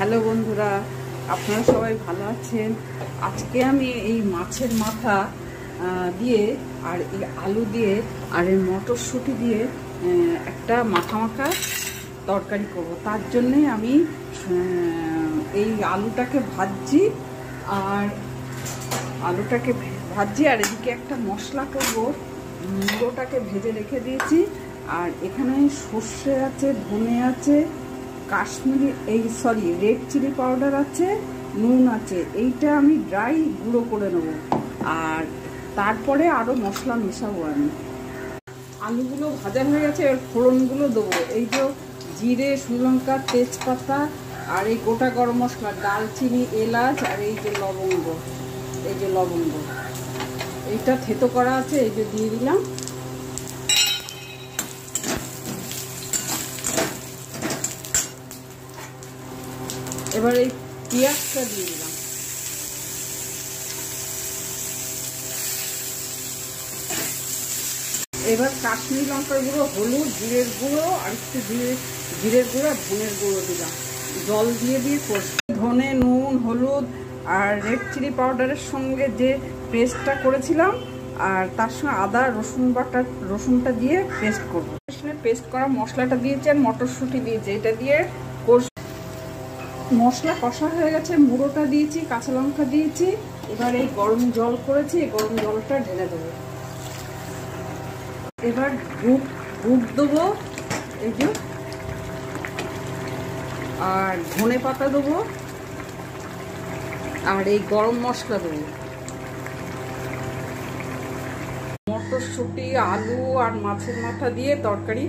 Hello বন্ধুরা, আপনারা সবাই ভালো আছেন। আজকে আমি এই মাছের মাথা দিয়ে আর এই আলু দিয়ে আর এই মটরশুঁটি দিয়ে একটা মাখা মাখা তরকারি করব। তার জন্যে আমি এই আলুটাকে ভাজছি আর এদিকে একটা মশলা করব। মুড়োটাকে ভেজে রেখে দিয়েছি আর এখানে সর্ষে আছে, ধনে আছে, কাশ্মীরি রেড চিলি পাউডার আছে, নুন আছে। এইটা আমি ড্রাই গুঁড়ো করে নেব আর তারপরে আরও মশলা মেশাবো। আমি আলুগুলো ভাজা হয়ে গেছে, এবার ফোড়নগুলো দেবো। এই যে জিরে, শুকনো লঙ্কা, তেজপাতা আর এই গোটা গরম মশলা, দালচিনি, এলাচ আর এই যে লবঙ্গ, এইটা থেতো করা আছে, এই যে দিয়ে দিলাম। এবার এই পেঁয়াজটা দিয়ে দিলাম। এবার কাশ্মীরি লঙ্কার গুঁড়ো, হলুদ, জিরের গুঁড়ো আর একটু জিরের গুঁড়ো, ধনের গুঁড়ো দিলাম। জল দিয়ে ধনে, নুন, হলুদ আর রেড চিলি পাউডারের সঙ্গে যে পেস্টটা করেছিলাম আর তার সঙ্গে আদা রসুনটা দিয়ে পেস্ট করবো। পেস্ট করা মশলাটা দিয়েছি আর মটরশুঁটি দিয়েছি, এটা দিয়ে মশলা কষা হয়ে গেছে। মুড়োটা দিয়েছি, কাঁচা লঙ্কা দিয়েছি। এবার এই গরম জল করেছি, এই গরম জলটা ঢেলে দেবো। এবার গুড় দেবো, এই যে, আর ধনে পাতা দেবো আর এই গরম মশলা দেবো। মটরশুঁটি, আলু আর মাছের মাথা দিয়ে তরকারি।